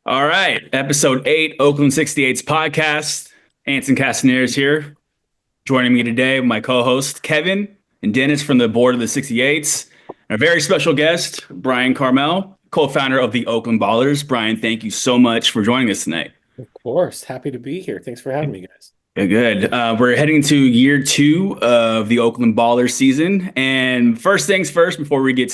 All right, episode 8, Oakland 68's podcast. Anson Castaneers here. Joining me today, my co-host Kevin and Dennis from the board of the 68s. And a very special guest, Bryan Carmel, co-founder of the Oakland Ballers. Bryan, thank you so much for joining us tonight. Of course. Happy to be here. Thanks for having me, guys. Good. We're heading into year 2 of the Oakland Ballers season. And first things first, before we deep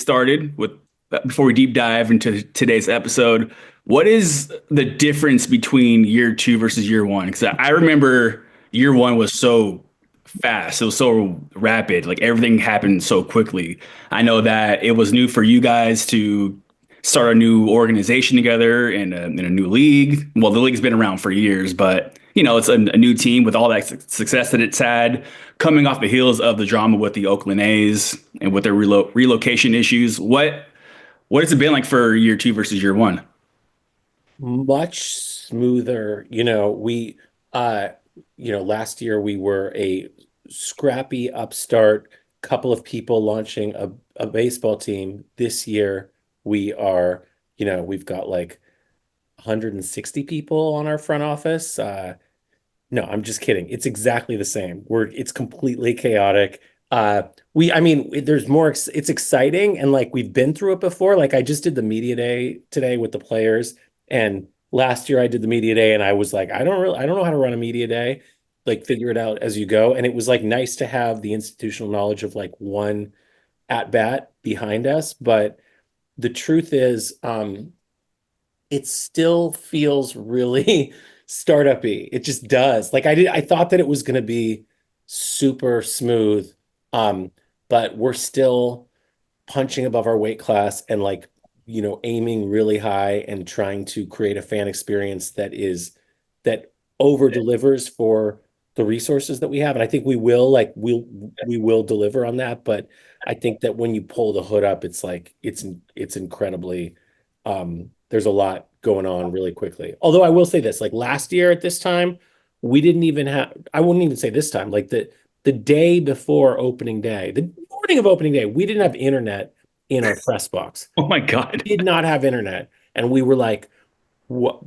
dive into today's episode, what is the difference between year 2 versus year 1? Because I remember year 1 was so fast, it was so rapid, like everything happened so quickly. I know that it was new for you guys to start a new organization together in a new league. Well, the league's been around for years, but it's a new team with all that success that it's had, coming off the heels of the drama with the Oakland A's and with their relocation issues. What has it been like for year 2 versus year 1? Much smoother. Last year we were a scrappy upstart, couple of people launching a baseball team. This year we are, we've got like 160 people on our front office. No, I'm just kidding. It's exactly the same. It's completely chaotic. There's more, it's exciting, and like we've been through it before. Like I just did the media day today with the players, and last year I did the media day and I was like, I don't know how to run a media day, like figure it out as you go. And it was like nice to have the institutional knowledge of like one at bat behind us. But the truth is, it still feels really startup-y. It just does. Like I thought that it was going to be super smooth, but we're still punching above our weight class and like, aiming really high and trying to create a fan experience that over delivers for the resources that we have. And I think we will deliver on that. But I think that when you pull the hood up, it's like it's incredibly there's a lot going on really quickly. Although I will say this, like last year at this time, we didn't even have, I wouldn't even say this time, like the day before opening day, the morning of opening day, we didn't have internet in our press box. Oh my God. We did not have internet. And we were like, what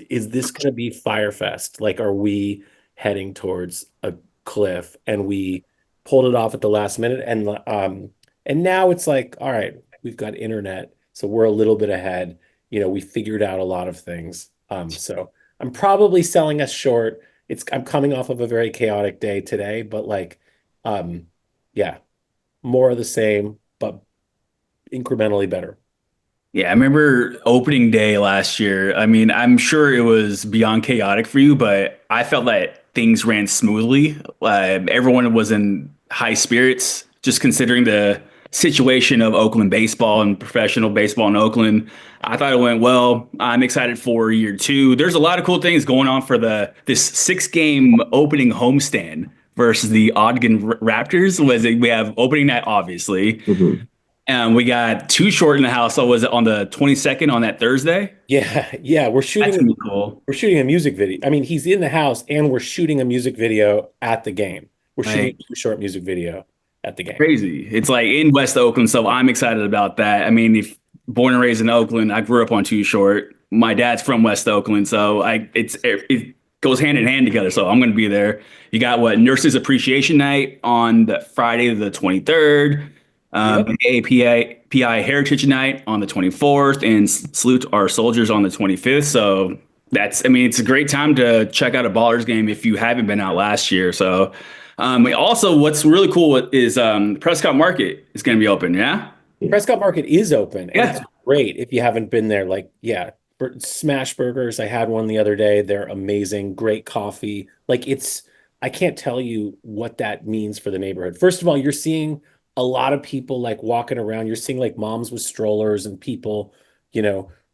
is this going to be Firefest? Like, are we heading towards a cliff? And we pulled it off at the last minute. And now it's like, all right, we've got internet, so we're a little bit ahead. We figured out a lot of things. So I'm probably selling us short. I'm coming off of a very chaotic day today, but like, yeah, more of the same, but incrementally better. Yeah, I remember opening day last year. I mean, I'm sure it was beyond chaotic for you, but I felt that things ran smoothly. Everyone was in high spirits, just considering the situation of Oakland baseball and professional baseball in Oakland. I thought it went well. I'm excited for year 2. There's a lot of cool things going on for this 6-game opening homestand versus the Ogden Raptors. We have opening night, obviously. And we got Too Short in the house. So was it on the 22nd on that Thursday? Yeah, That's gonna be cool. we're shooting a music video. I mean, he's in the house and we're shooting a music video at the game. We're shooting Like a short music video at the game. crazy. It's like in West Oakland, so I'm excited about that. I mean, if born and raised in Oakland, I grew up on Too Short. My dad's from West Oakland, so it goes hand in hand together. So I'm going to be there. You got Nurses Appreciation Night on the Friday the 23rd. Yep. API Heritage Night on the 24th, and Salute Our Soldiers on the 25th. So it's a great time to check out a Ballers game if you haven't been out last year. So, also what's really cool is Prescott Market is going to be open. Yeah. Prescott Market is open, and Yeah. it's great if you haven't been there. Like, yeah, smash burgers. I had one the other day. They're amazing. Great coffee. Like I can't tell you what that means for the neighborhood. First of all, you're seeing a lot of people like walking around. You're seeing like moms with strollers and people,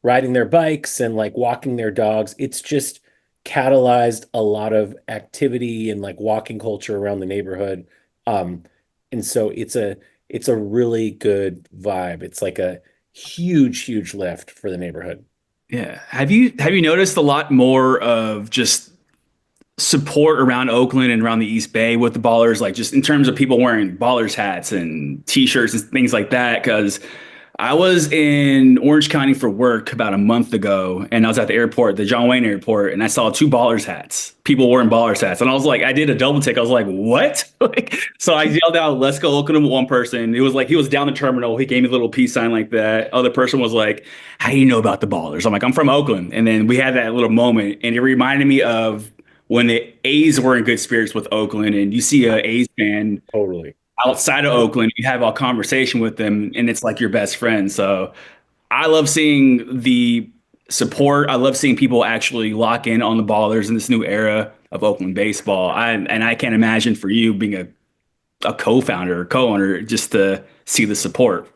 riding their bikes and like walking their dogs. It's just catalyzed a lot of activity and like walking culture around the neighborhood. And so it's a really good vibe. It's like a huge lift for the neighborhood. Yeah. Have you noticed a lot more of just support around Oakland and around the East Bay with the Ballers, like just in terms of people wearing Ballers hats and T-shirts and things like that? Because I was in Orange County for work about a month ago, and I was at the airport, the John Wayne Airport, and I saw two Ballers hats. People wearing Ballers hats, and I was like, I did a double take. I was like, what? Like, so I yelled out, "Let's go Oakland!" to one person. It was like he was down the terminal. He gave me a little peace sign like that. Other person was like, "How do you know about the Ballers?" I'm like, "I'm from Oakland," and then we had that little moment, and it reminded me of when the A's were in good spirits with Oakland, and you see a A's fan Totally. outside of Oakland, you have a conversation with them, and it's like your best friend. So I love seeing the support. I love seeing people actually lock in on the Ballers in this new era of Oakland baseball. I can't imagine for you being a co-founder or co-owner just to see the support.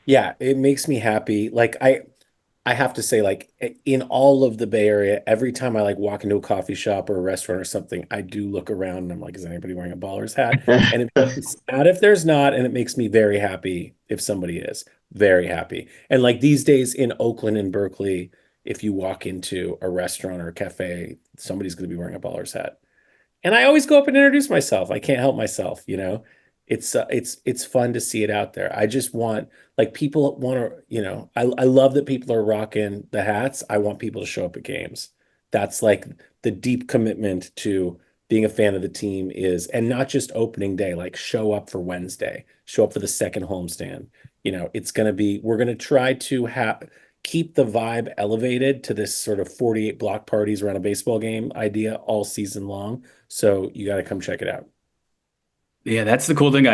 Yeah, it makes me happy. Like I have to say, like in all of the Bay Area, every time I like walk into a coffee shop or a restaurant or something, I do look around and I'm like, is anybody wearing a Ballers hat? And it makes me sad if there's not, and it makes me very happy if somebody is. Very happy. And like these days in Oakland and Berkeley, if you walk into a restaurant or a cafe, somebody's going to be wearing a Ballers hat. And I always go up and introduce myself. I can't help myself, you know. It's fun to see it out there. I just want like people want to, you know, I love that people are rocking the hats. I want people to show up at games. That's like the deep commitment to being a fan of the team is, and not just opening day, like show up for Wednesday, show up for the second homestand. You know, it's gonna be, we're gonna try to have keep the vibe elevated to this sort of 48 block parties around a baseball game idea all season long. So you got to come check it out. Yeah, that's the cool thing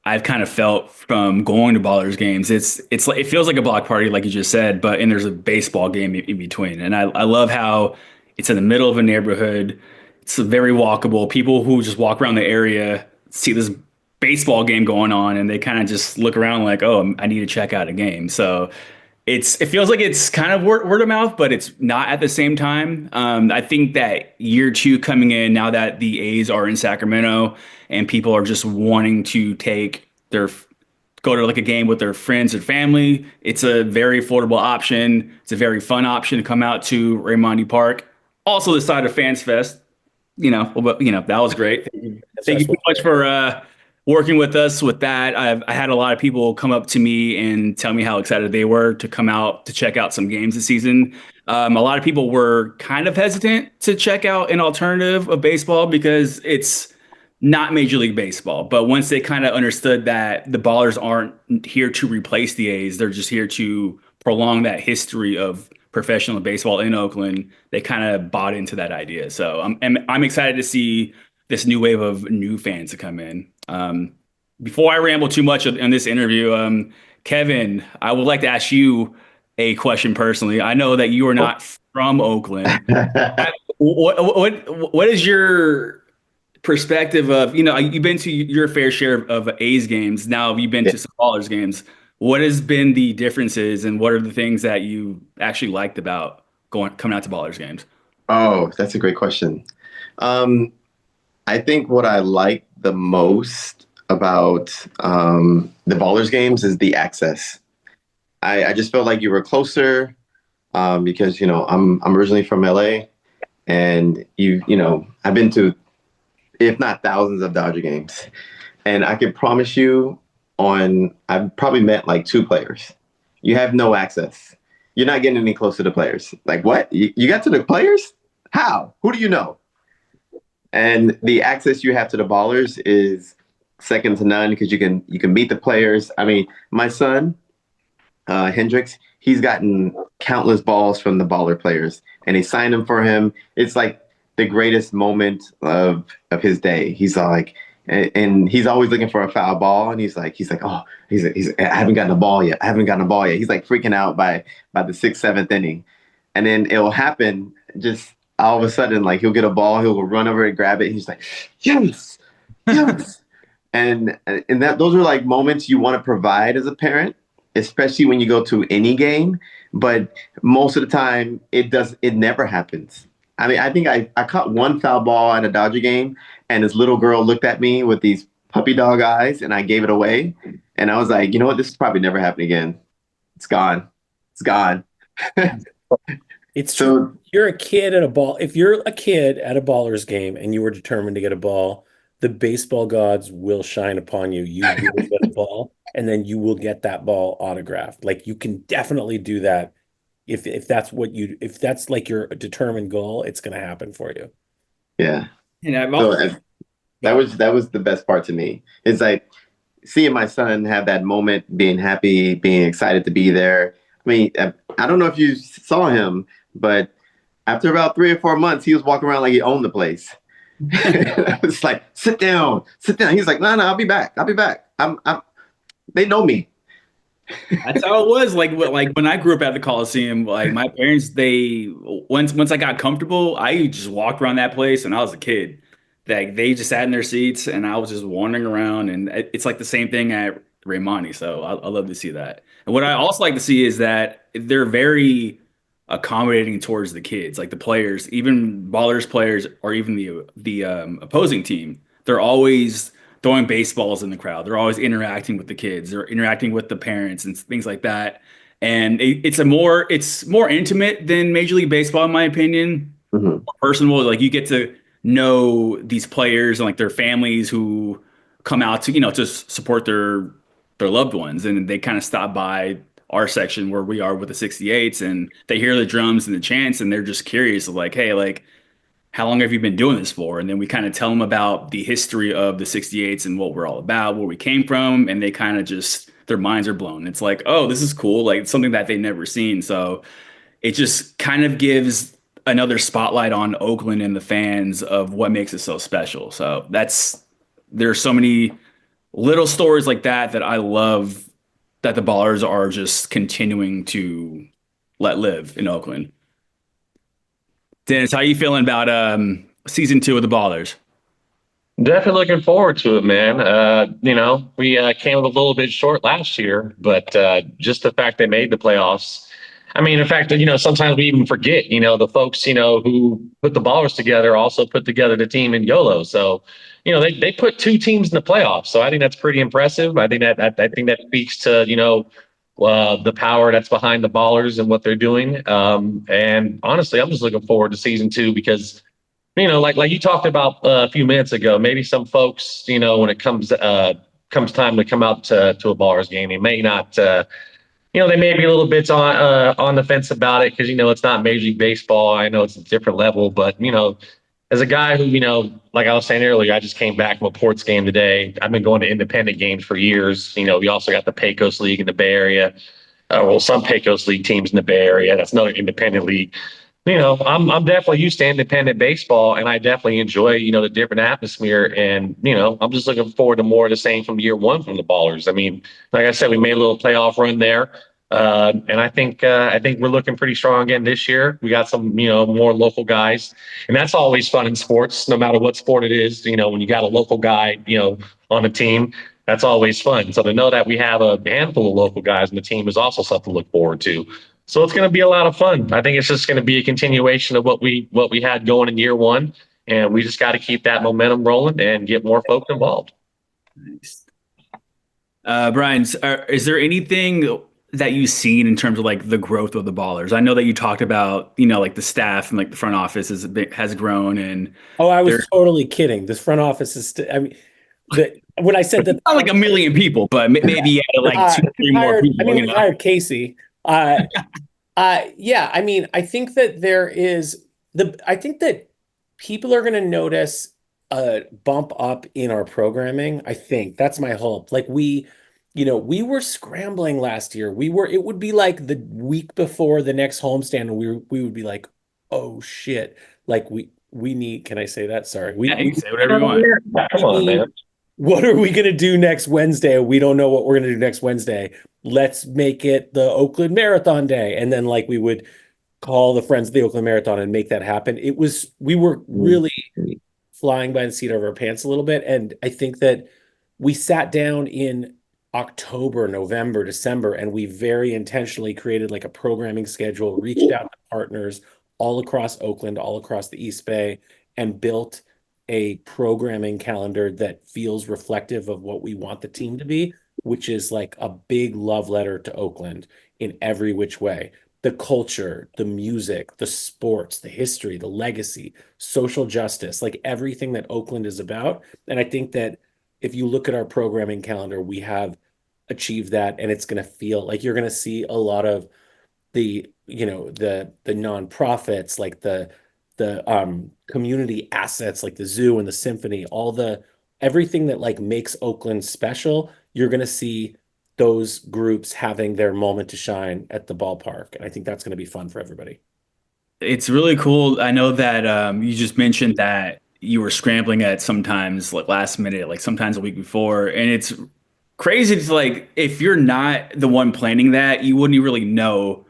I've kind of felt from going to Ballers games. It's like it feels like a block party, like you just said, but and there's a baseball game in between. And I love how it's in the middle of a neighborhood. It's very walkable. People who just walk around the area see this baseball game going on, and they kind of just look around like, oh, I need to check out a game. So it feels like it's kind of word of mouth, but it's not at the same time. I think that year two coming in now that the A's are in Sacramento and people are just wanting to take their go to like a game with their friends and family. It's a very affordable option. It's a very fun option to come out to Raimondi Park. Also, the side of Fans Fest. That was great. That's Thank you us. so much for working with us with that. I had a lot of people come up to me and tell me how excited they were to come out to check out some games this season. A lot of people were kind of hesitant to check out an alternative of baseball because it's not Major League Baseball. But once they kind of understood that the Ballers aren't here to replace the A's, they're just here to prolong that history of professional baseball in Oakland, they kind of bought into that idea. So I'm excited to see this new wave of new fans to come in. Before I ramble too much in this interview, Kevin, I would like to ask you a question personally. I know that you are not from Oakland. What is your perspective of, you've been to your fair share of A's games. Now you've been Yeah. to some Ballers games. What has been the differences and what are the things that you actually liked about coming out to Ballers games? Oh, that's a great question. Um, I think what I like the most about the Ballers games is the access. I just felt like you were closer because I'm originally from LA, and I've been to, if not thousands of Dodger games, and I can promise you I've probably met like two players. You have no access. You're not getting any closer to players. Like what? You got to the players? How? Who do you know? And the access you have to the Ballers is second to none because you can meet the players. I mean, my son, Hendrix, he's gotten countless balls from the Baller players, and they signed them for him. It's like the greatest moment of his day. He's like, and he's always looking for a foul ball, and he's like, oh, I haven't gotten a ball yet. I haven't gotten a ball yet. He's like freaking out by the sixth, seventh inning, and then it'll happen just all of a sudden. Like he'll get a ball, he'll go run over and grab it. And he's like, yes, yes. And those are like moments you want to provide as a parent, especially when you go to any game. But most of the time, it never happens. I mean, I think I caught one foul ball at a Dodger game, and this little girl looked at me with these puppy dog eyes, and I gave it away. And I was like, you know what? This is probably never happening again. It's gone. It's gone. It's So true. You're a kid at a ball. If you're a kid at a Ballers game and you were determined to get a ball, the baseball gods will shine upon you. You will get a ball, and then you will get that ball autographed. Like you can definitely do that if that's if that's like your determined goal, it's going to happen for you. Yeah. And I'm So also, that was the best part to me. It's like seeing my son have that moment, being happy, being excited to be there. I mean, I don't know if you saw him, but after about 3 or 4 months, he was walking around like he owned the place. I was like, sit down, sit down. He's like, no, no, I'll be back. I'll be back. They know me. that's how it was. Like when I grew up at the Coliseum, like my parents, they once I got comfortable, I just walked around that place, and I was a kid. Like they just sat in their seats, and I was just wandering around, and it's like the same thing at Raimondi. So I love to see that. And what I also like to see is that they're very accommodating towards the kids, like the players, even Ballers players, or even the opposing team. They're always throwing baseballs in the crowd. They're always interacting with the kids. They're interacting with the parents and things like that. And it's more intimate than Major League Baseball, in my opinion. Mhm. More personal. Like you get to know these players and like their families who come out to to support their loved ones, and they kind of stop by our section where we are with the 68s, and they hear the drums and the chants, and they're just curious of like, hey, like how long have you been doing this for? And then we kind of tell them about the history of the 68s and what we're all about, where we came from. And they kind of just, their minds are blown. It's like, oh, this is cool. Like it's something that they've never seen. So it just kind of gives another spotlight on Oakland and the fans of what makes it so special. So there's so many little stories like that that I love that the Ballers are just continuing to let live in Oakland. Dennis, how you feeling about season 2 of the Ballers? Definitely looking forward to it, man. We came up a little bit short last year, but just the fact they made the playoffs. I mean, in fact, sometimes we even forget, the folks, who put the Ballers together also put together the team in YOLO. So, they put two teams in the playoffs. So I think that's pretty impressive. I think that speaks to, the power that's behind the Ballers and what they're doing. And honestly, I'm just looking forward to season 2 because like you talked about a few minutes ago, maybe some folks, when it comes time to come out to a Ballers game, they may not, they may be a little bit on the fence about it because it's not Major League Baseball. I know it's a different level, but as a guy who like I was saying earlier, I just came back from a Ports game today. I've been going to independent games for years. We also got the Pecos League in the Bay Area. Well, some Pecos League teams in the Bay Area. That's another independent league. I'm definitely used to independent baseball, and I definitely enjoy, the different atmosphere. And, I'm just looking forward to more of the same from year one from the Ballers. I mean, like I said, we made a little playoff run there. And I think we're looking pretty strong again this year. We got some, more local guys, and that's always fun in sports, no matter what sport it is. When you got a local guy, on the team, that's always fun. So to know that we have a handful of local guys on the team is also something to look forward to. So it's going to be a lot of fun. I think it's just going to be a continuation of what we had going in year one, and we just got to keep that momentum rolling and get more folks involved. Nice. Brian, is there anything that you've seen in terms of like the growth of the Ballers? I know that you talked about, like the staff and like the front office has grown, and Oh, I was totally kidding. This front office is, I mean, when I said that, not like a million people, but maybe you added like two, three more people. we hired Casey. Yeah, I mean, I think that I think that people are going to notice a bump up in our programming. I think that's my hope. Like we were scrambling last year. It would be like the week before the next homestand, and we would be like, oh shit. Like we need, can I say that? Sorry. Yeah, you can say whatever you want. Come on, man. What are we going to do next Wednesday? We don't know what we're going to do next Wednesday. Let's make it the Oakland Marathon Day. And then like we would call the friends of the Oakland Marathon and make that happen. We were really flying by the seat of our pants a little bit. And I think that we sat down in October, November, December, and we very intentionally created like a programming schedule, reached out to partners all across Oakland, all across the East Bay, and built a programming calendar that feels reflective of what we want the team to be, which is like a big love letter to Oakland in every which way. the culture, the music, the sports, the history, the legacy, social justice, like everything that Oakland is about. And I think that if you look at our programming calendar, we have achieved that, and it's going to feel like you're going to see a lot of the nonprofits, like the community assets, like the zoo and the symphony, all the everything that like makes Oakland special. You're going to see those groups having their moment to shine at the ballpark, and I think that's going to be fun for everybody. It's really cool. I know that you just mentioned that you were scrambling at sometimes like last minute, like sometimes a week before, and it's crazy to like if you're not the one planning that, you wouldn't really know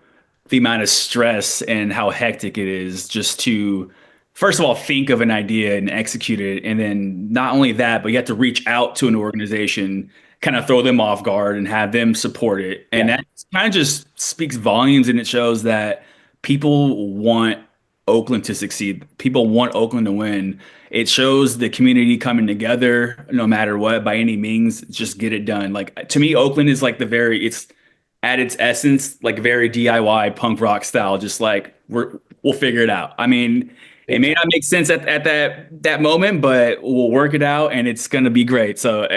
the amount of stress and how hectic it is just to first of all think of an idea and execute it, and then not only that, but you have to reach out to an organization, kind of throw them off guard and have them support it, and Yeah. that kind of just speaks volumes, and it shows that people want Oakland to succeed. People want Oakland to win. It shows the community coming together no matter what, by any means, just get it done. Like to me, Oakland is like it's at its essence, like very DIY punk rock style, just like we'll figure it out. I mean, it Big may time. not make sense at that moment, but we'll work it out and it's gonna be great. So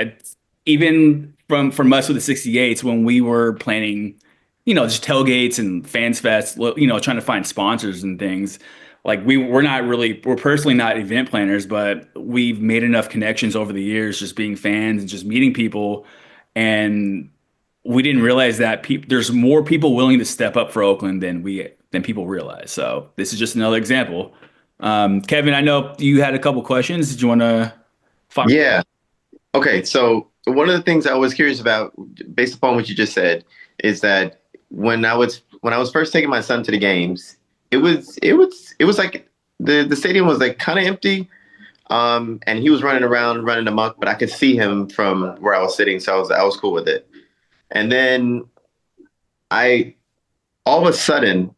even from us with the 68s when we were planning, just tailgates and fans fest, trying to find sponsors and things. Like we're personally not event planners, but we've made enough connections over the years, just being fans and just meeting people, and we didn't realize that there's more people willing to step up for Oakland than people realize. So this is just another example. Kevin, I know you had a couple questions. Did you want to fire? Yeah. Okay. So one of the things I was curious about, based upon what you just said, is that when I was first taking my son to the games, it was like the stadium was like kind of empty. And he was running around, running amok, but I could see him from where I was sitting, so I was cool with it. And then I all of a sudden,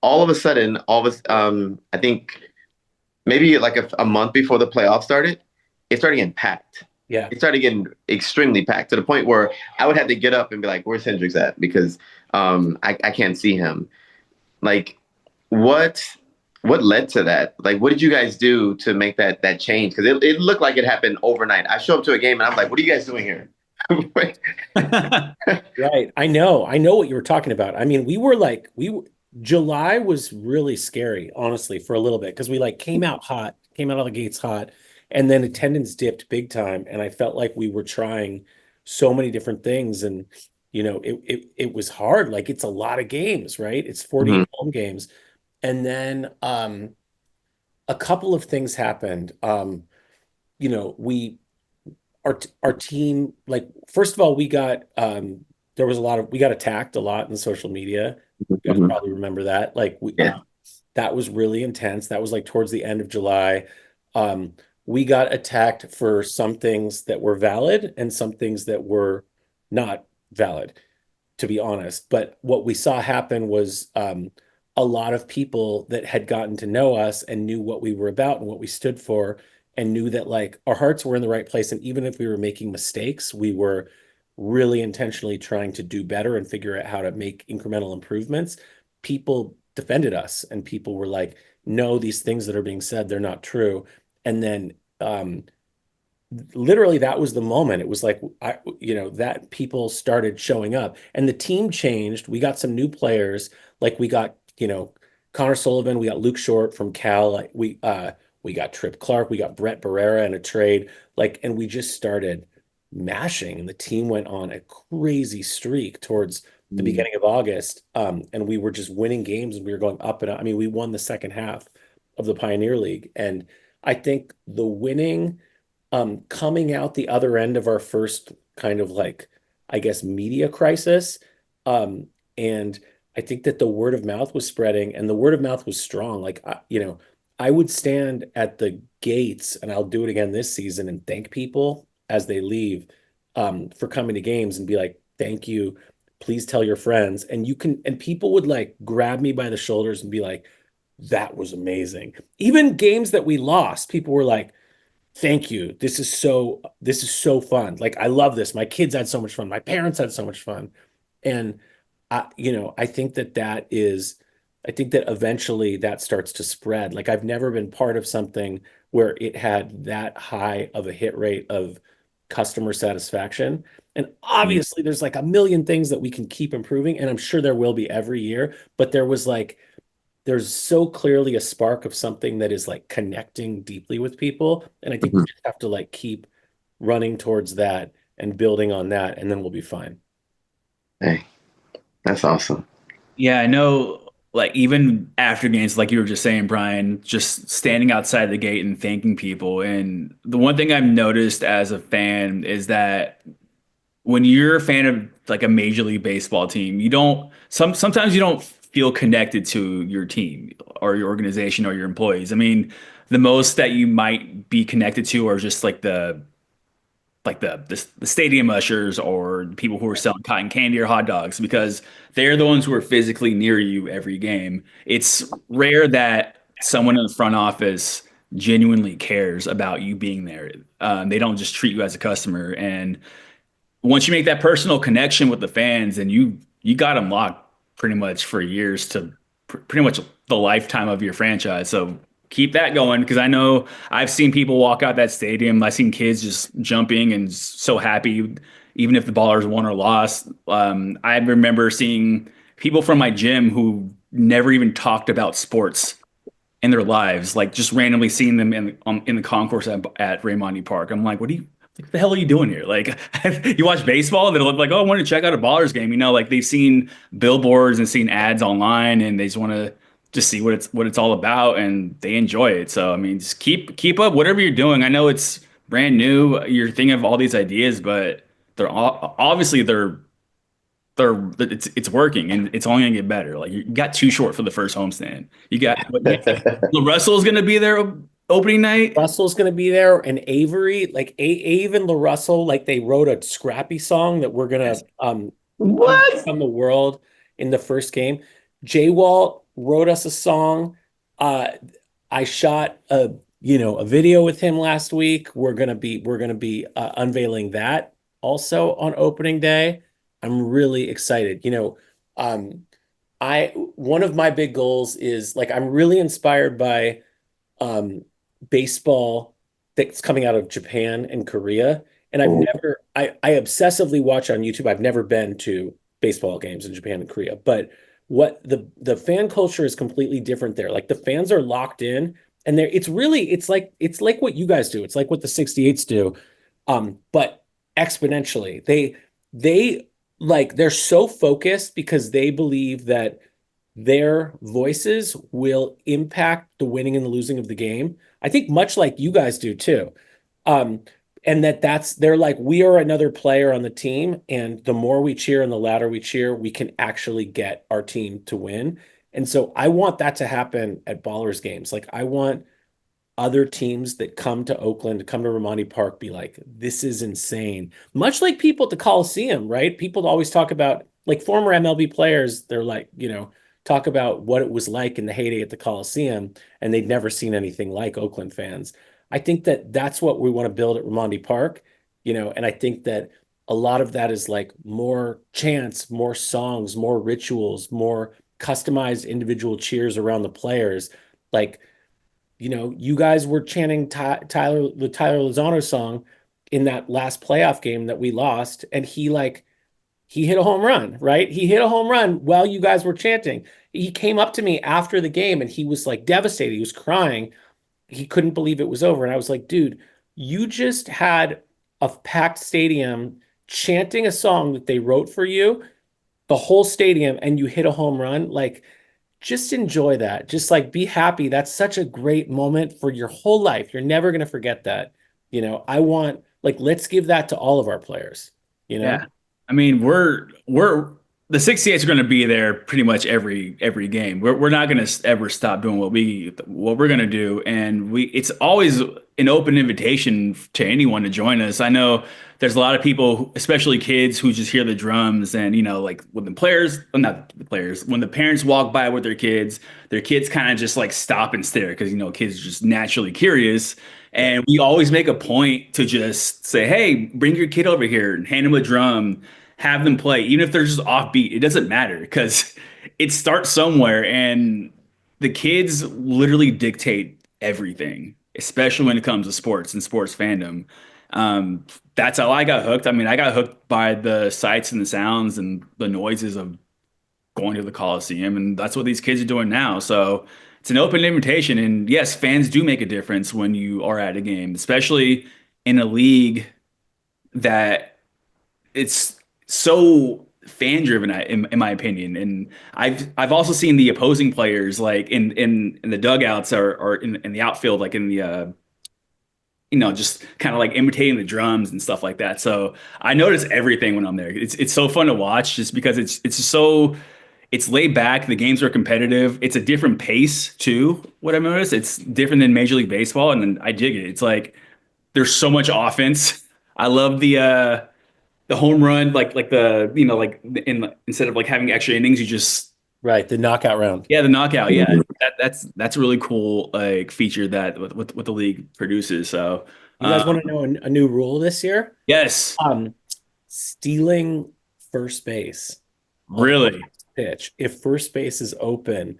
I think maybe like a month before the playoffs started, it started getting packed. Yeah. It started getting extremely packed to the point where I would have to get up and be like, "Where's Hendrix at?" Because I can't see him. Like, what what led to that? Like, what did you guys do to make that change? Because it looked like it happened overnight. I show up to a game and I'm like, "What are you guys doing here?" Right. I know what you were talking about. I mean, July was really scary, honestly, for a little bit because we like came out of the gates hot, and then attendance dipped big time. And I felt like we were trying so many different things. And, it was hard. Like it's a lot of games, right? It's 48 Mhm. home games. And then a couple of things happened. You know, we our team, like first of all, we got attacked a lot in social media. You guys Mhm. probably remember that. Like Yeah. that was really intense. That was like towards the end of July. We got attacked for some things that were valid and some things that were not valid, to be honest. But what we saw happen was a lot of people that had gotten to know us and knew what we were about and what we stood for, and knew that like our hearts were in the right place. And even if we were making mistakes, we were really intentionally trying to do better and figure out how to make incremental improvements. People defended us, and people were like, no, these things that are being said, they're not true. And then literally that was the moment. It was like that people started showing up and the team changed. We got some new players. Like we got Connor Sullivan, we got Luke Short from Cal. Like we got Trip Clark, we got Brett Barrera in a trade. Like, and we just started mashing, and the team went on a crazy streak towards the Mm. beginning of August. And we were just winning games, and we were going up and up. I mean, we won the second half of the Pioneer League. And I think the winning, coming out the other end of our first kind of like, I guess, media crisis. And I think that the word of mouth was spreading, and the word of mouth was strong. Like, I would stand at the gates, and I'll do it again this season, and thank people as they leave, for coming to games and be like, thank you. Please tell your friends. And people would like grab me by the shoulders and be like, that was amazing. Even games that we lost, people were like, thank you. This is so fun. Like I love this. My kids had so much fun. My parents had so much fun. And I think I think that eventually that starts to spread. Like I've never been part of something where it had that high of a hit rate of customer satisfaction. And obviously there's like a million things that we can keep improving, and I'm sure there will be every year, but there's so clearly a spark of something that is like connecting deeply with people. And I think we Mhm. just have to like keep running towards that and building on that, and then we'll be fine. Hey, that's awesome. Yeah, I know. Like even after games, like you were just saying, Brian, just standing outside the gate and thanking people. And the one thing I've noticed as a fan is that when you're a fan of like a Major League Baseball team, you don't sometimes you don't feel connected to your team or your organization or your employees. I mean, the most that you might be connected to are just like the stadium ushers or people who are selling cotton candy or hot dogs because they're the ones who are physically near you every game. It's rare that someone in the front office genuinely cares about you being there. They don't just treat you as a customer. And once you make that personal connection with the fans, and you got them locked pretty much for years to pretty much the lifetime of your franchise. So keep that going because I know I've seen people walk out that stadium. I've seen kids just jumping and so happy, even if the Ballers won or lost. I remember seeing people from my gym who never even talked about sports in their lives, like just randomly seeing them in the concourse at Raimondi Park. I'm like, what the hell are you doing here? Like, you watch baseball, they look like, oh, I want to check out a Ballers game. Like they've seen billboards and seen ads online, and they just want to just see what it's all about, and they enjoy it. So I mean, just keep up whatever you're doing. I know it's brand new. You're thinking of all these ideas, but obviously it's working and it's only gonna get better. Like you got too short for the first homestand. You got Russell's gonna be there opening night. Russell's going to be there, and Avery, like Ave and LaRussell, like they wrote a scrappy song that we're going to What? from the world in the first game. Jay Walt wrote us a song. Uh, I shot a video with him last week. We're gonna be unveiling that also on opening day. I'm really excited. I one of my big goals is like I'm really inspired by um, baseball that's coming out of Japan and Korea. And I obsessively watch on YouTube. I've never been to baseball games in Japan and Korea, but what the fan culture is completely different there. Like the fans are locked in, and it's like what you guys do. It's like what the 68s do, but exponentially. They like they're so focused because they believe that their voices will impact the winning and the losing of the game. I think much like you guys do too. Um, and they're like, we are another player on the team. And the more we cheer and the louder we cheer, we can actually get our team to win. And so I want that to happen at Ballers games. Like I want other teams that come to Oakland, come to Raimondi Park, be like, this is insane. Much like people at the Coliseum, right? People always talk about like former MLB players, they're like, talk about what it was like in the heyday at the Coliseum, and they'd never seen anything like Oakland fans. I think that that's what we want to build at Raimondi Park, and I think that a lot of that is like more chants, more songs, more rituals, more customized individual cheers around the players. Like you guys were chanting the Tyler Lozano song in that last playoff game that we lost, and he hit a home run, right? He hit a home run while you guys were chanting. He came up to me after the game and he was like devastated. He was crying. He couldn't believe it was over. And I was like, dude, you just had a packed stadium chanting a song that they wrote for you, the whole stadium, and you hit a home run. Like, just enjoy that. Just like be happy. That's such a great moment for your whole life. You're never going to forget that. I want like let's give that to all of our players, you know? Yeah. I mean, we're the 68s are going to be there pretty much every game. We're not going to ever stop doing what we're going to do, and it's always an open invitation to anyone to join us. I know there's a lot of people, especially kids, who just hear the drums and like when the players, well, not the players, when the parents walk by with their kids kind of just like stop and stare because kids are just naturally curious. And we always make a point to just say, hey, bring your kid over here and hand him a drum. have them play, even if they're just offbeat. It doesn't matter because it starts somewhere, and the kids literally dictate everything, especially when it comes to sports and sports fandom. Um, that's how I got hooked. I mean, I got hooked by the sights and the sounds and the noises of going to the Coliseum, and that's what these kids are doing now. So it's an open invitation, and yes, fans do make a difference when you are at a game, especially in a league that it's so fan driven in my opinion. And I've also seen the opposing players like in the dugouts or in the outfield, like in the just kind of like imitating the drums and stuff like that. So I notice everything when I'm there. It's so fun to watch just because it's laid back. The games are competitive. It's a different pace too. What I've noticed, it's different than Major League Baseball, and then I dig it. It's like there's so much offense. I love the home run, like the like instead of like having extra innings, you just Right, the knockout round. yeah, the knockout. Yeah, that's a really cool like feature that what the league produces. So You guys want to know a new rule this year? yes, Stealing first base on the really, next pitch. If first base is open,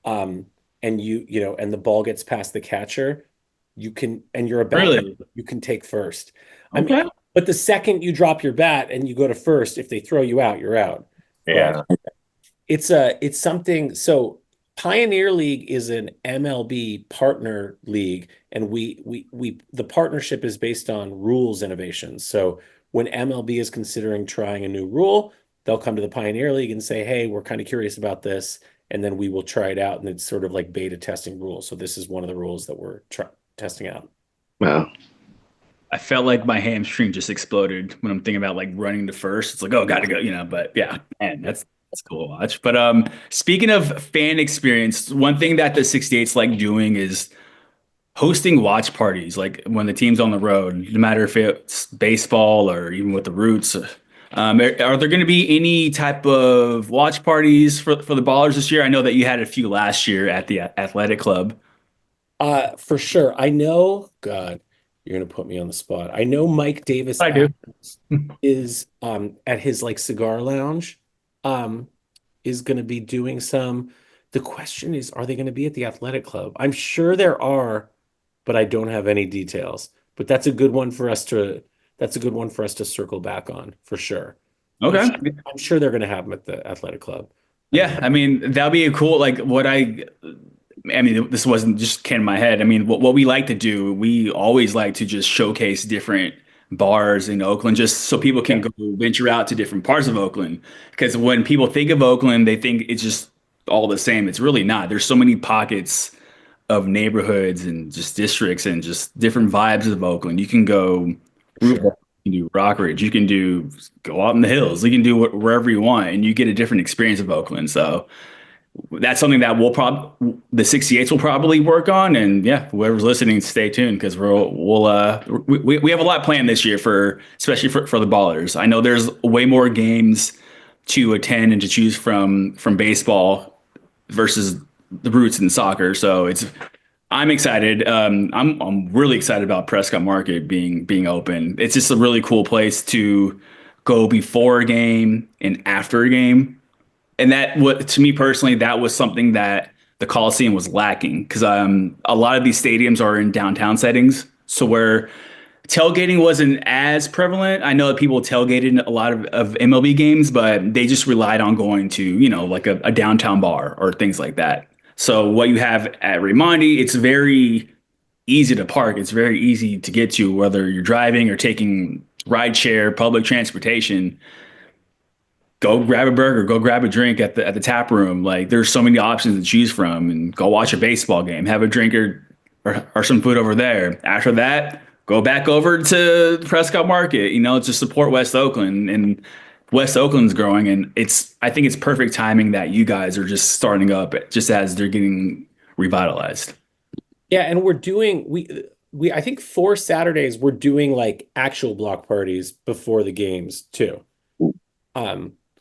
and and the ball gets past the catcher, and you're a batter, really you can take first. I mean, okay. but the second you drop your bat and you go to first, if they throw you out, you're out. Yeah. But it's something. So Pioneer League is an MLB partner league, and we the partnership is based on rules innovations. So when MLB is considering trying a new rule, they'll come to the Pioneer League and say, "Hey, we're kind of curious about this," and then we will try it out. And it's sort of like beta testing rules. So this is one of the rules that we're testing out. Wow. I felt like my hamstring just exploded when I'm thinking about like running to first. It's like, oh, gotta go. But yeah, man, that's cool to watch. But speaking of fan experience, one thing that the 68's like doing is hosting watch parties. Like when the team's on the road, no matter if it's baseball or even with the Roots. Are there going to be any type of watch parties for the Ballers this year? I know that you had a few last year at the athletic club. For sure. I know, God, you're gonna put me on the spot. I know Mike Davis I do. Adams is at his like cigar lounge, um, is gonna be doing some. The question is, are they gonna be at the athletic club? I'm sure there are, but I don't have any details. But that's a good one for us to circle back on for sure. Okay. I'm sure they're gonna have them at the athletic club. Yeah, I mean that'll be a cool like I mean this wasn't just came in my head. I mean what we like to do, we always like to just showcase different bars in Oakland just so people can go venture out to different parts of Oakland. Because when people think of Oakland, they think it's just all the same. It's really not. There's so many pockets of neighborhoods and just districts and just different vibes of Oakland. You can go Sure. you can do Rockridge, you can go out in the hills, you can do wherever you want, and you get a different experience of Oakland. So that's something that the 68s will probably work on. And yeah, whoever's listening, stay tuned because we have a lot planned this year especially for the Ballers. I know there's way more games to attend and to choose from baseball versus the Roots and soccer. So I'm excited. I'm really excited about Prescott Market being open. It's just a really cool place to go before a game and after a game. And that what to me personally, that was something that the Coliseum was lacking because a lot of these stadiums are in downtown settings, so where tailgating wasn't as prevalent. I know that people tailgated in a lot of MLB games, but they just relied on going to like a downtown bar or things like that. So what you have at Raimondi, it's very easy to park. It's very easy to get to, whether you're driving or taking rideshare, public transportation. Go grab a burger, go grab a drink at the tap room. Like there's so many options to choose from, and go watch a baseball game, have a drink or some food over there. After that, go back over to Prescott Market, to support West Oakland. And West Oakland's growing, and I think it's perfect timing that you guys are just starting up just as they're getting revitalized. Yeah, and we I think 4 Saturdays we're doing like actual block parties before the games too.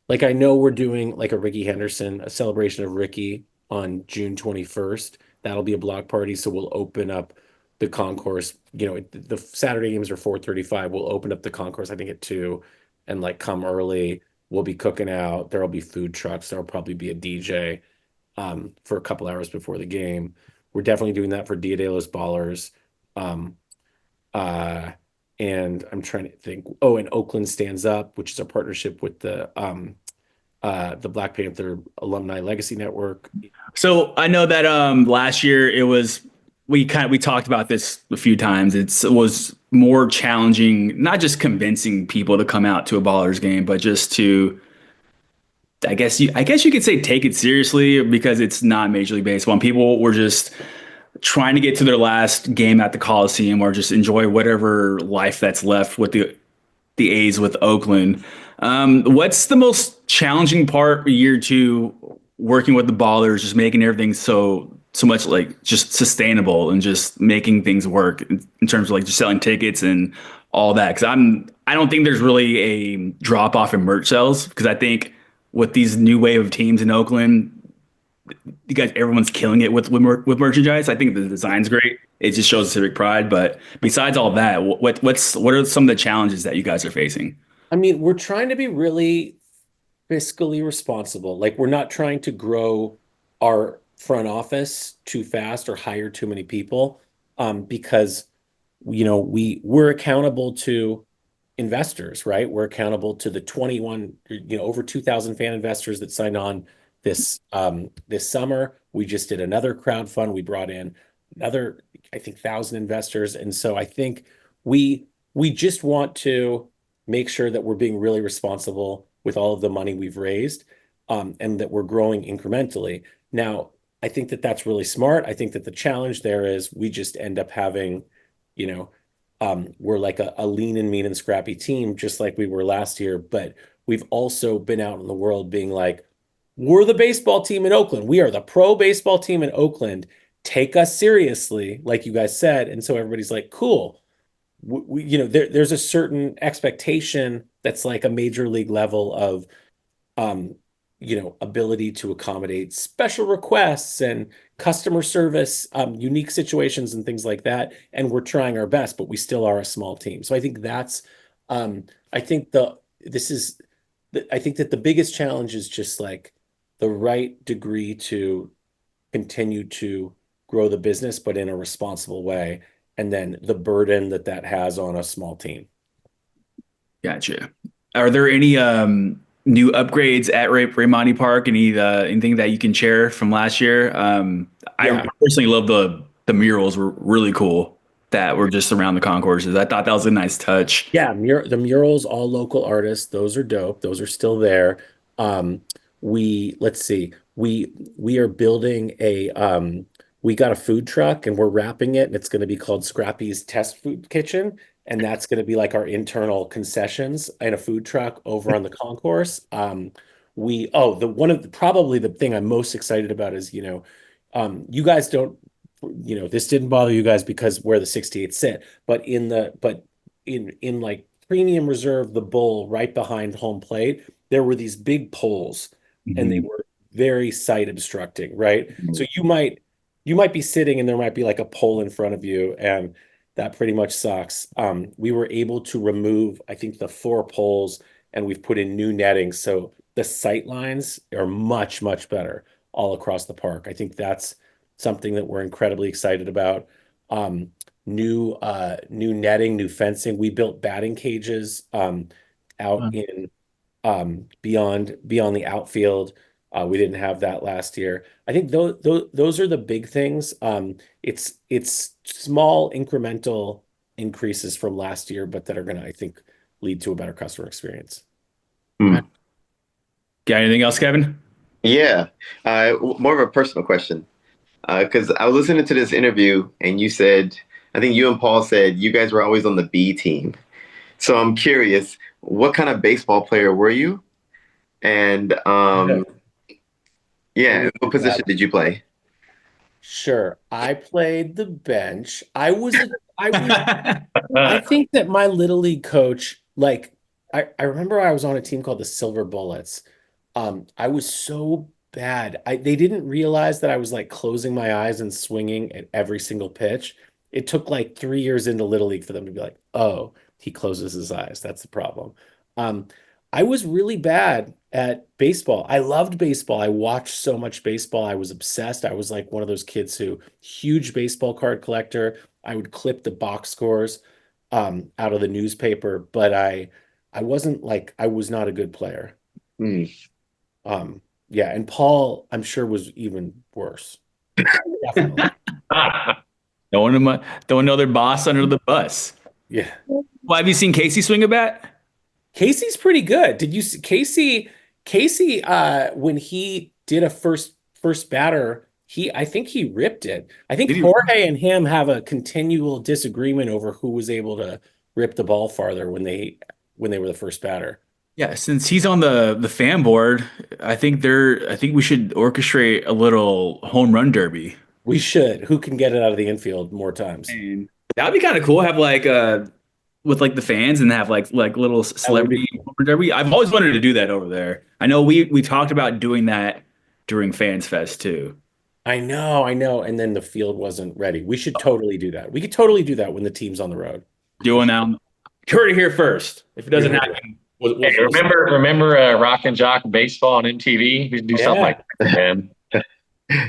Like I know we're doing like a celebration of Ricky on June 21st. That'll be a block party, so we'll open up the concourse. The Saturday games are 4:35. We'll open up the concourse, I think at 2, and like come early. We'll be cooking out. There'll be food trucks. There'll probably be a DJ for a couple hours before the game. We're definitely doing that for Dia de los Ballers. Um, uh, and I'm trying to think. Oh, and Oakland Stands Up, which is a partnership with the Black Panther Alumni Legacy Network. So I know that last year it was we talked about this a few times. It was more challenging, not just convincing people to come out to a Ballers game, but just to I guess you could say take it seriously because it's not Major League Baseball. And people were just trying to get to their last game at the Coliseum or just enjoy whatever life that's left with the A's with Oakland. What's the most challenging part year two working with the Ballers, just making everything so much like just sustainable and just making things work in terms of like just selling tickets and all that? Because I don't think there's really a drop off in merch sales because I think with these new wave of teams in Oakland, you guys, everyone's killing it with merchandise. I think the design's great. It just shows civic pride. But besides all that, what are some of the challenges that you guys are facing? I mean, we're trying to be really fiscally responsible. Like we're not trying to grow our front office too fast or hire too many people, because we're accountable to investors, right? We're accountable to the 21, over 2,000 fan investors that signed on this summer. We just did another crowd fund. We brought in another, I think, 1,000 investors, and so I think we just want to make sure that we're being really responsible with all of the money we've raised, and that we're growing incrementally. Now, I think that that's really smart. I think that the challenge there is we just end up having, you know, we're like a lean and mean and scrappy team, just like we were last year. But we've also been out in the world being like, we're the baseball team in Oakland. We are the pro baseball team in Oakland. Take us seriously, like you guys said. And so everybody's like, cool. There's a certain expectation that's like a major league level of um, ability to accommodate special requests and customer service, unique situations and things like that. And we're trying our best, but we still are a small team. So I think that's, I think I think that the biggest challenge is just like the right degree to continue to grow the business, but in a responsible way. And then the burden that has on a small team. Gotcha. Are there any new upgrades at Raimondi Park? Anything that you can share from last year? Yeah. I personally love the murals were really cool that were just around the concourses. I thought that was a nice touch. Yeah, the murals, all local artists, those are dope. Those are still there. Let's see, we are building we got a food truck and we're wrapping it, and it's going to be called Scrappy's Test Food Kitchen, and that's going to be like our internal concessions and a food truck over on the concourse. Probably the thing I'm most excited about is, you guys don't, this didn't bother you guys because where the 68 sit, but in like premium reserve, the bowl right behind home plate, there were these big poles, and they were very sight obstructing, right? So you might be sitting and there might be like a pole in front of you, and that pretty much sucks. We were able to remove, I think, the 4 poles, and we've put in new netting, so the sight lines are much, much better all across the park. I think that's something that we're incredibly excited about. New netting, new fencing. We built batting cages out in beyond the outfield. We didn't have that last year. I think those are the big things. It's small incremental increases from last year, but that are going to, I think, lead to a better customer experience. Mm. Got anything else, Kevin? Yeah, more of a personal question. Because I was listening to this interview and you said, I think you and Paul said you guys were always on the B team. So I'm curious, what kind of baseball player were you? And yeah, what position did you play? Sure. I played the bench. I think that my little league coach, like, I remember I was on a team called the Silver Bullets. I was so bad. They didn't realize that I was like closing my eyes and swinging at every single pitch. It took like 3 years into little league for them to be like, oh, he closes his eyes. That's the problem. Um, I was really bad at baseball. I loved baseball. I watched so much baseball. I was obsessed. I was like one of those kids who huge baseball card collector. I would clip the box scores out of the newspaper, but I wasn't like I was not a good player. Hmm. Yeah, and Paul, I'm sure was even worse. Definitely. Throwing another boss under the bus. Yeah. Well, have you seen Casey swing a bat? Casey's pretty good. Did you see Casey when he did a first batter, I think he ripped it. I think Did he? Jorge and him have a continual disagreement over who was able to rip the ball farther when they were the first batter. Yeah, since he's on the fan board, I think we should orchestrate a little home run derby. We should. Who can get it out of the infield more times? And that'd be kind of cool. Have like with like the fans and have like little That would be celebrity home run derby. I've always wanted to do that over there. I know we talked about doing that during Fans Fest too. I know. And then the field wasn't ready. We should totally do that. We could totally do that when the team's on the road. Doing that. Heard it here first. If it doesn't happen, Hey, remember Rock and Jock baseball on MTV? We should do something Yeah. like that, man.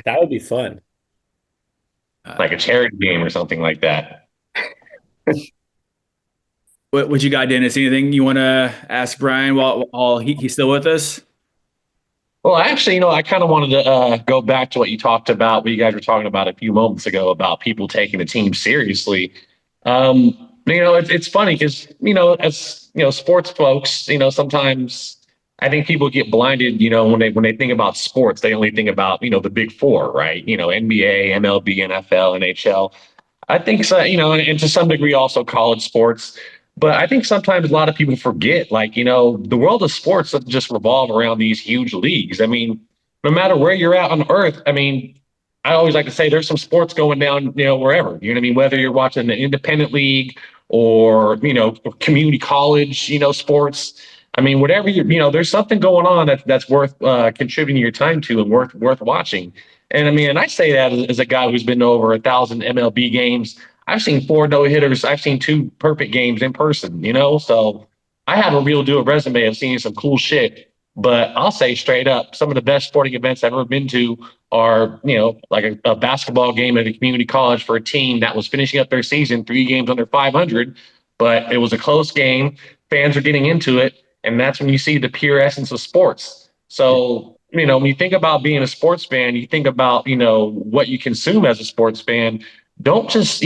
That would be fun. Like a charity game or something like that. what you got, Dennis? Anything you want to ask Brian while he's still with us? Well, actually, I kind of wanted to go back to what you talked about, what you guys were talking about a few moments ago about people taking the team seriously. It's funny because, as, sports folks, sometimes I think people get blinded, when they think about sports, they only think about, the big four, right? NBA, MLB, NFL, NHL. I think so, and to some degree also college sports. But I think sometimes a lot of people forget, like, the world of sports doesn't just revolve around these huge leagues. I mean, no matter where you're at on earth, I mean, I always like to say there's some sports going down, wherever, you know what I mean? Whether you're watching the independent league or, community college, sports. I mean, whatever there's something going on that's worth contributing your time to and worth watching. And I mean, and I say that as a guy who's been to over 1,000 MLB games. I've seen 4 no-hitters. I've seen 2 perfect games in person, So I have a real deal resume of seeing some cool shit. But I'll say straight up, some of the best sporting events I've ever been to are, like a basketball game at a community college for a team that was finishing up their season 3 games under 500, but it was a close game. Fans are getting into it. And that's when you see the pure essence of sports. So, when you think about being a sports fan, you think about, what you consume as a sports fan. Don't just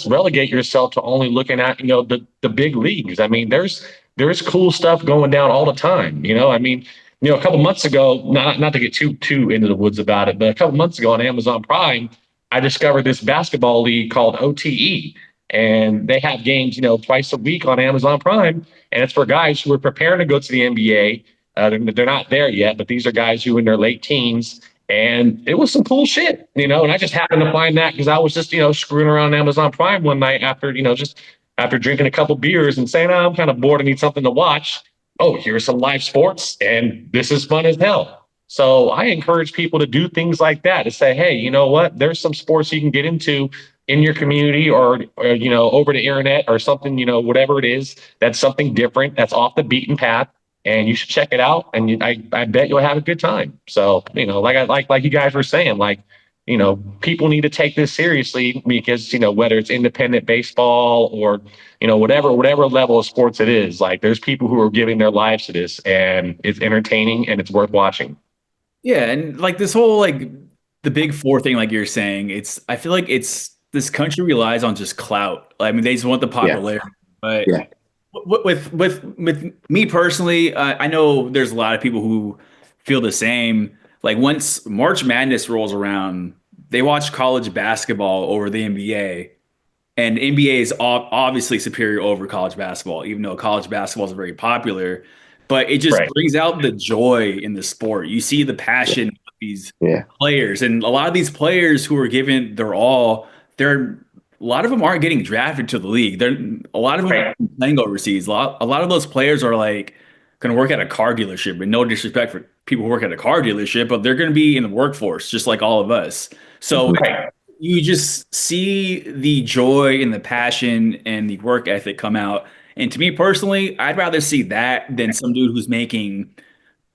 relegate yourself to only looking at, the big leagues. I mean, there's cool stuff going down all the time. I mean, a couple months ago, not to get too into the woods about it, but a couple months ago on Amazon Prime, I discovered this basketball league called OTE, and they have games, twice a week on Amazon Prime, and it's for guys who are preparing to go to the NBA. They're not there yet, but these are guys who are in their late teens. And it was some cool shit, and I just happened to find that because I was just, screwing around Amazon Prime one night after, just after drinking a couple beers and saying, oh, I'm kind of bored, I need something to watch. Oh, here's some live sports, and this is fun as hell. So I encourage people to do things like that, to say, hey, you know what? There's some sports you can get into in your community or over the internet or something, whatever it is, that's something different, that's off the beaten path. And you should check it out, and I bet you'll have a good time. So, like you guys were saying, like, people need to take this seriously because, whether it's independent baseball or, whatever level of sports it is, like there's people who are giving their lives to this, and it's entertaining and it's worth watching. Yeah, and like this whole like the big four thing, like you're saying, I feel like this country relies on just clout. I mean, they just want the popularity, but Yeah. with me personally, I know there's a lot of people who feel the same. Like once March Madness rolls around, they watch college basketball over the NBA, and NBA is obviously superior over college basketball, even though college basketball is very popular. But it just Right. brings out the joy in the sport. You see the passion of these Yeah. players, and a lot of these players who are giving their all, a lot of them aren't getting drafted to the league. A lot of them are playing overseas. A lot of those players are like going to work at a car dealership. And no disrespect for people who work at a car dealership, but they're going to be in the workforce just like all of us. So Right. you just see the joy and the passion and the work ethic come out. And to me personally, I'd rather see that than some dude who's making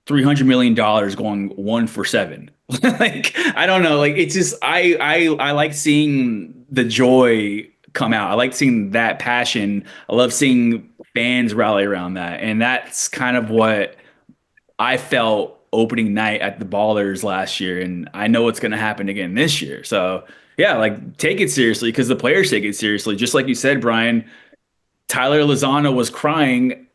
$300 million going 1 for 7. Like, I don't know. Like, it's just I like seeing the joy come out. I like seeing that passion. I love seeing fans rally around that. And that's kind of what I felt opening night at the Ballers last year. And I know it's going to happen again this year. So yeah, like take it seriously because the players take it seriously. Just like you said, Brian, Tyler Lozano was crying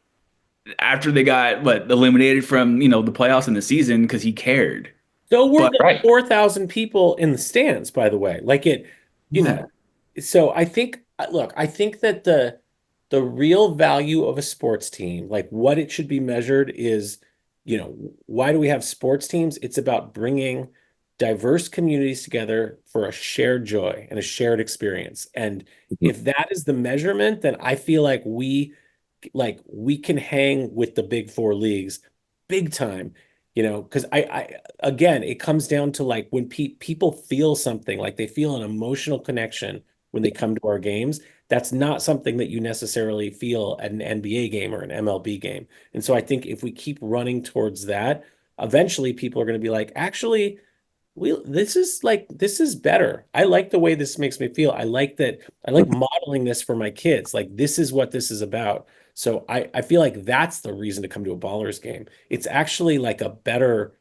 after they got eliminated from the playoffs in the season because he cared. So were But the Right. 4,000 people in the stands, by the way. Like it, you Yeah. know. So I think, look, I think that the real value of a sports team, like what it should be measured is, why do we have sports teams? It's about bringing diverse communities together for a shared joy and a shared experience. And if that is the measurement, then I feel like we can hang with the big four leagues big time, because I again, it comes down to like when people feel something, like they feel an emotional connection when they come to our games. That's not something that you necessarily feel at an NBA game or an MLB game. And so I think if we keep running towards that, eventually people are going to be like, actually, this is better. I like the way this makes me feel. I like that. I like modeling this for my kids. Like this is what this is about. So I feel like that's the reason to come to a Ballers game. It's actually like a better,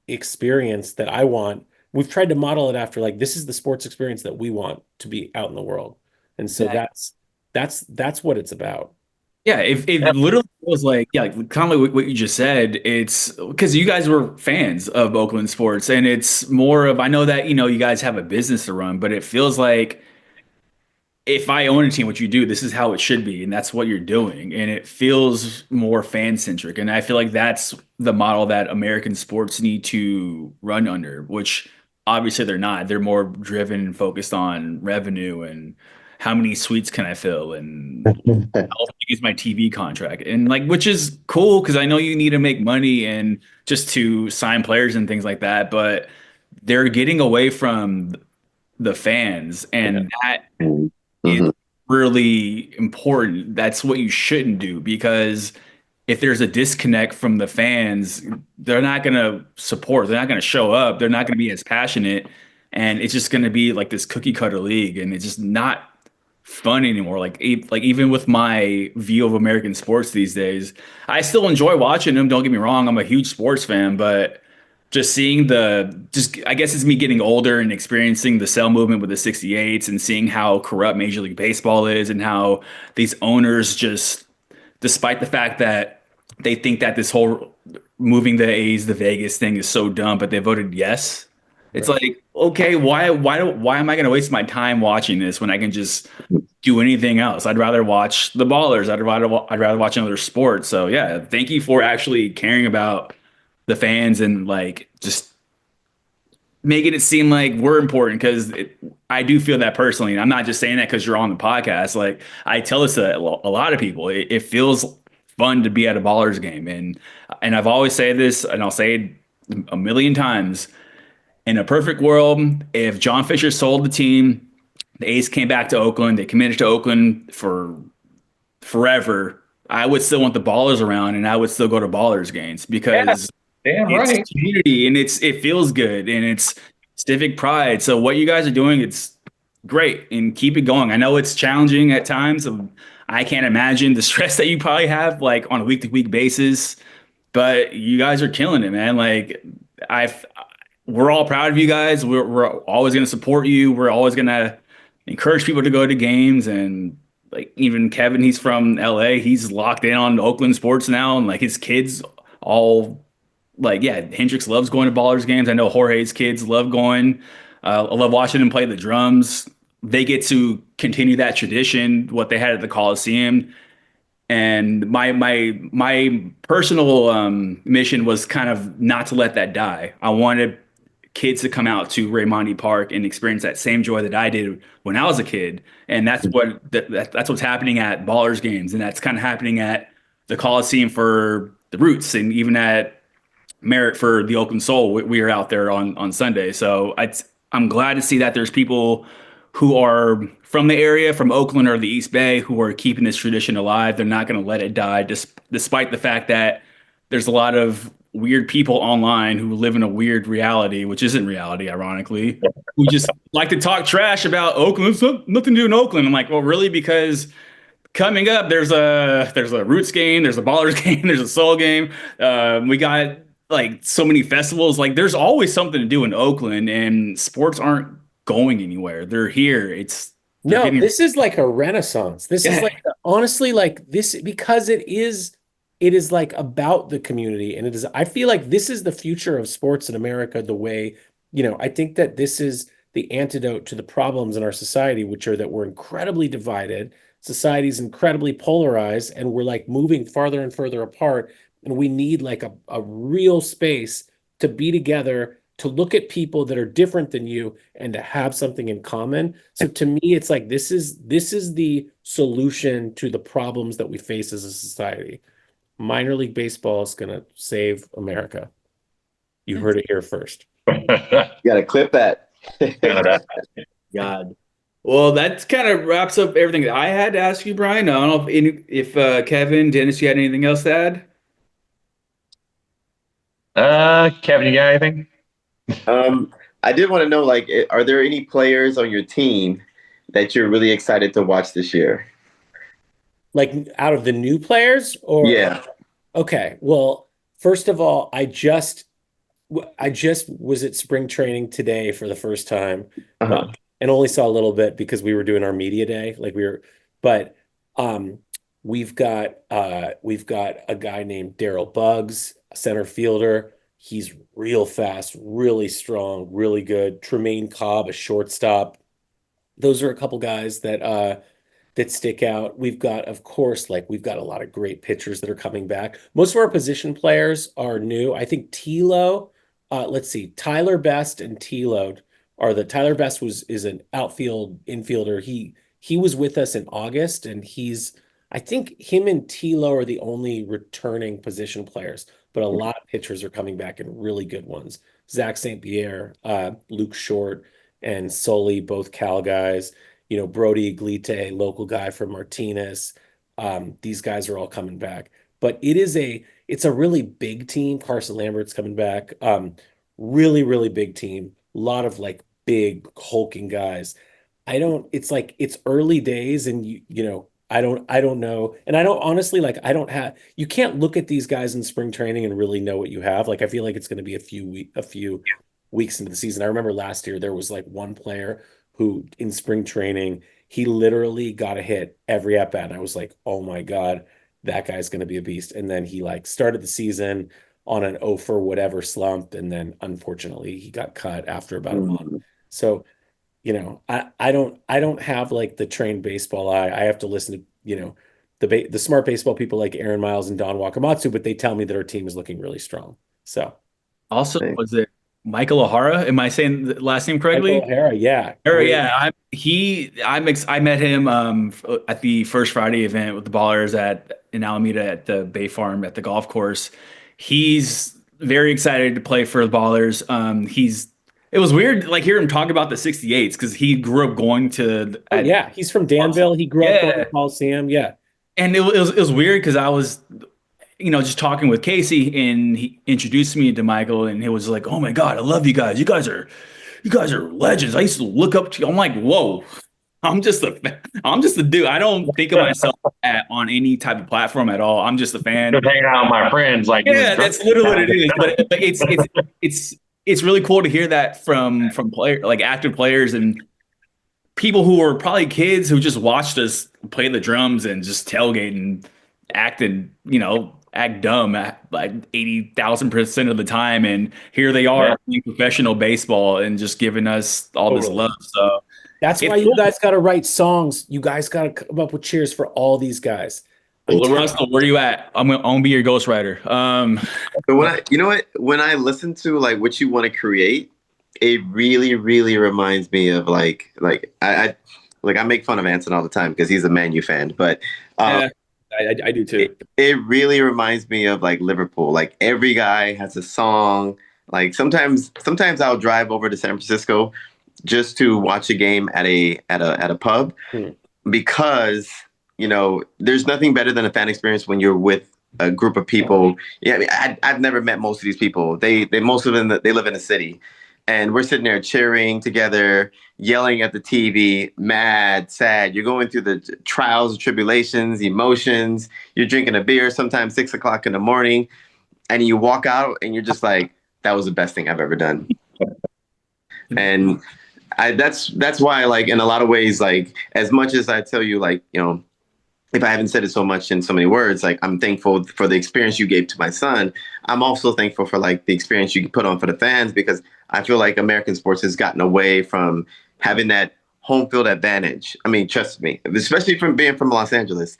experience that I want. We've tried to model it after like this is the sports experience that we want to be out in the world. And so that's what it's about. Yeah, if it literally feels like, yeah, like kind of like what you just said, it's because you guys were fans of Oakland sports, and it's more of I know that you guys have a business to run, but it feels like if I own a team, what you do, this is how it should be, and that's what you're doing, and it feels more fan centric, and I feel like that's the model that American sports need to run under, which obviously they're not. They're more driven and focused on revenue and how many suites can I fill and how big is my TV contract, and like which is cool because I know you need to make money and just to sign players and things like that, but they're getting away from the fans, Yeah. and that is Mhm. really important. That's what you shouldn't do because if there's a disconnect from the fans, they're not going to support, they're not going to show up, they're not going to be as passionate, and it's just going to be like this cookie cutter league, and it's just not fun anymore. Like even with my view of American sports these days, I still enjoy watching them. Don't get me wrong, I'm a huge sports fan, but just seeing just I guess it's me getting older and experiencing the sell movement with the 68s and seeing how corrupt Major League Baseball is and how these owners just despite the fact that they think that this whole moving the A's to Vegas thing is so dumb, but they voted yes. It's Right. like, okay, why am I going to waste my time watching this when I can just do anything else? I'd rather watch the Ballers. I'd rather watch another sport. So yeah, thank you for actually caring about the fans and like just making it seem like we're important because I do feel that personally. And I'm not just saying that because you're on the podcast. Like I tell this to a lot of people. It feels fun to be at a Ballers game, and I've always said this, and I'll say it a million times. In a perfect world, if John Fisher sold the team, the A's came back to Oakland, they committed to Oakland for forever. I would still want the Ballers around, and I would still go to Ballers games Yeah, because damn it's right. community and it feels good and it's civic pride. So what you guys are doing, it's great and keep it going. I know it's challenging at times. I can't imagine the stress that you probably have like on a week to week basis, but you guys are killing it, man. Like I've, we're all proud of you guys. We're always going to support you. We're always going to encourage people to go to games and like even Kevin, he's from LA. He's locked in on Oakland sports now and like his kids all like yeah, Hendricks loves going to Ballers games. I know Jorge's kids love going. I love watching them play the drums. They get to continue that tradition, what they had at the Coliseum. And my personal mission was kind of not to let that die. I wanted kids to come out to Raimondi Park and experience that same joy that I did when I was a kid. And that's what's happening at Ballers games, and that's kind of happening at the Coliseum for the Roots, and even at Merit for the Oakland Soul. We are out there on Sunday, so I'm glad to see that there's people who are from the area, from Oakland or the East Bay, who are keeping this tradition alive. They're not going to let it die, despite the fact that there's a lot of weird people online who live in a weird reality, which isn't reality, ironically, who just like to talk trash about Oakland. It's nothing to do in Oakland. I'm like, well, really? Because coming up, there's a Roots game, there's a Ballers game, there's a Soul game. We got like so many festivals. Like there's always something to do in Oakland, and sports aren't going anywhere. They're here. They're No, getting this is like a renaissance. This is yeah. like honestly like this because it is like about the community and it is I feel like this is the future of sports in America the way, I think that this is the antidote to the problems in our society, which are that we're incredibly divided, society's incredibly polarized, and we're like moving farther and further apart. And we need like a real space to be together, to look at people that are different than you and to have something in common. So to me, it's like this is the solution to the problems that we face as a society. Minor League Baseball is going to save America. You heard it here first. You got to clip that. God. Well, that kind of wraps up everything that I had to ask you, Brian. I don't know if Kevin, Dennis, you had anything else to add? Kevin, you got anything? I did want to know, like, are there any players on your team that you're really excited to watch this year? Like out of the new players or Yeah. Okay. Well, first of all, I just was at spring training today for the first time, Uh-huh. and only saw a little bit because we were doing our media day. But um, we've got a guy named Daryl Buggs, a center fielder. He's real fast, really strong, really good. Tremaine Cobb, a shortstop. Those are a couple guys that stick out. We've got, of course, like we've got a lot of great pitchers that are coming back. Most of our position players are new. I think let's see, Tyler Best and Tilo Tyler Best is an outfield infielder. He was with us in August, and I think him and Tilo are the only returning position players, but a lot of pitchers are coming back and really good ones. Zach St. Pierre, Luke Short, and Sully, both Cal guys. Brody Iglite, local guy from Martinez. These guys are all coming back. But it's a really big team. Carson Lambert's coming back. Really, really big team. A lot of like big hulking guys. It's like it's early days and I don't know. And I don't honestly like you can't look at these guys in spring training and really know what you have. Like I feel like it's going to be a few weeks into the season. I remember last year there was like one player who in spring training, he literally got a hit every at bat. And I was like, oh my God, that guy's going to be a beast. And then he like started the season on an 0 for whatever slump. And then unfortunately he got cut after about a month. So, I don't have like the trained baseball eye. I have to listen to, the smart baseball people like Aaron Miles and Don Wakamatsu, but they tell me that our team is looking really strong. So Also, was it Michael O'Hara? Am I saying the last name correctly? Michael O'Hara, yeah. Yeah. I met him at the First Friday event with the Ballers in Alameda at the Bay Farm at the golf course. He's very excited to play for the Ballers. It was weird like hear him talk about the 68s because he grew up going to yeah, he's from Danville. He grew up going to Coliseum. Yeah. And it was weird because I was just talking with Casey and he introduced me to Michael and he was like, "Oh my God, I love you guys. You guys are legends. I used to look up to you." I'm like, "Whoa, I'm just a dude. I don't think of myself on any type of platform at all. I'm just a fan." Just hanging out with my friends, like Yeah, that's literally what it is. But it's really cool to hear that from like active players and people who were probably kids who just watched us play the drums and just tailgate and act dumb at like 80,000% of the time. And here they are playing professional baseball and just giving us all this love. So that's why you guys got to write songs. You guys got to come up with cheers for all these guys. Well, Russell, where are you at? I'm gonna be your ghostwriter. But when I listen to like what you want to create, it really, really reminds me of like I make fun of Anson all the time because he's a Man U fan, but I do too. It really reminds me of like Liverpool. Like every guy has a song. Like sometimes I'll drive over to San Francisco just to watch a game at a pub, because there's nothing better than a fan experience when you're with a group of people. Yeah, I mean, I've never met most of these people. They most of them, they live in a city, and we're sitting there cheering together, yelling at the TV, mad, sad. You're going through the trials and tribulations, emotions. You're drinking a beer, sometimes 6 o'clock in the morning, and you walk out and you're just like, that was the best thing I've ever done. And that's why, like, in a lot of ways, like, as much as I tell you, like, if I haven't said it so much in so many words, like, I'm thankful for the experience you gave to my son. I'm also thankful for, like, the experience you put on for the fans, because I feel like American sports has gotten away from having that home field advantage. I mean, trust me, especially from being from Los Angeles.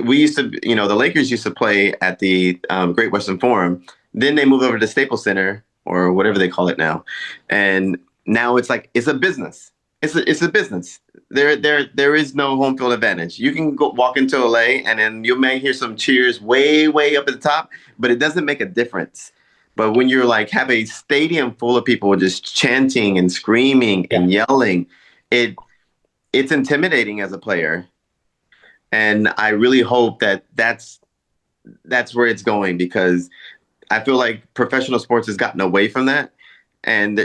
We used to, the Lakers used to play at the Great Western Forum. Then they moved over to Staples Center, or whatever they call it now. And now it's like, it's a business. It's a business. There is no home field advantage. You can go walk into LA and then you may hear some cheers way, way up at the top, but it doesn't make a difference. But when you're like, have a stadium full of people just chanting and screaming and yelling, it's intimidating as a player. And I really hope that's where it's going, because I feel like professional sports has gotten away from that, and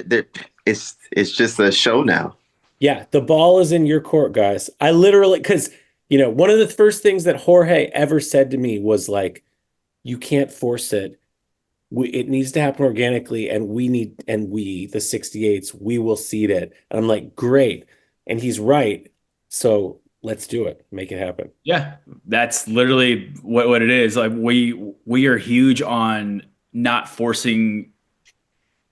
it's just a show now. Yeah, the ball is in your court, guys. I literally, because, one of the first things that Jorge ever said to me was like, you can't force it. It needs to happen organically, and we, the 68s, we will seed it. And I'm like, great. And he's right. So let's do it. Make it happen. Yeah, that's literally what it is. Like, we are huge on not forcing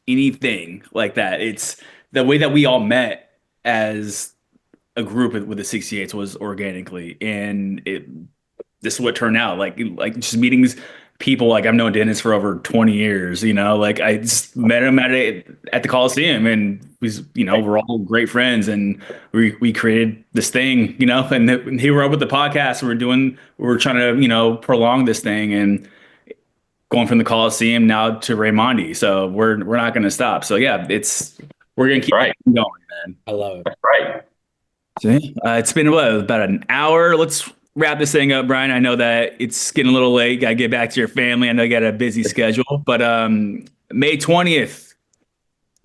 anything like that. It's the way that we all met as a group with the 68s was organically, and this is what turned out like just meeting people. Like, I've known Dennis for over 20 years, like I just met him at the Coliseum, and we're all great friends, and we created this thing, and here we're up with the podcast. We're trying to, prolong this thing, and going from the Coliseum now to Raimondi. So we're not going to stop. So yeah, we're going to keep going, man. I love it. Right. So, it's been about an hour. Let's wrap this thing up, Bryan. I know that it's getting a little late. Got to get back to your family. I know you got a busy schedule, but May 20th,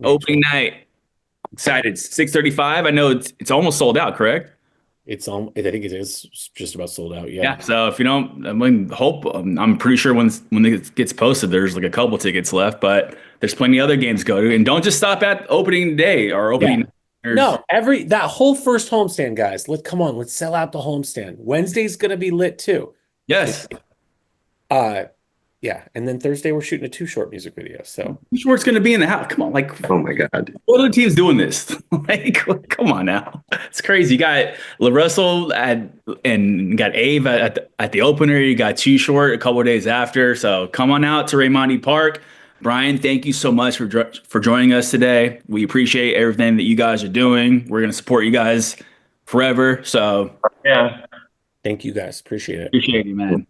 opening night. Excited. 6:35. I know it's almost sold out, correct? I think it is just about sold out. Yeah. So if you don't, I'm pretty sure when it gets posted, there's like a couple tickets left, but there's plenty of other games to go to. And don't just stop at opening day or opening. Yeah. No, that whole first homestand, guys. Let's sell out the homestand. Wednesday's gonna be lit too. Yes. Yeah, and then Thursday we're shooting a 2 short music videos. So Short's gonna be in the house. Come on, like, oh my God, what other teams doing this? Like, come on now, it's crazy. You got LaRussell and got Ave at the opener. You got 2 short a couple of days after. So come on out to Raimondi Park. Bryan, thank you so much for joining us today. We appreciate everything that you guys are doing. We're gonna support you guys forever. So Yeah. thank you guys. Appreciate it. Appreciate you, man.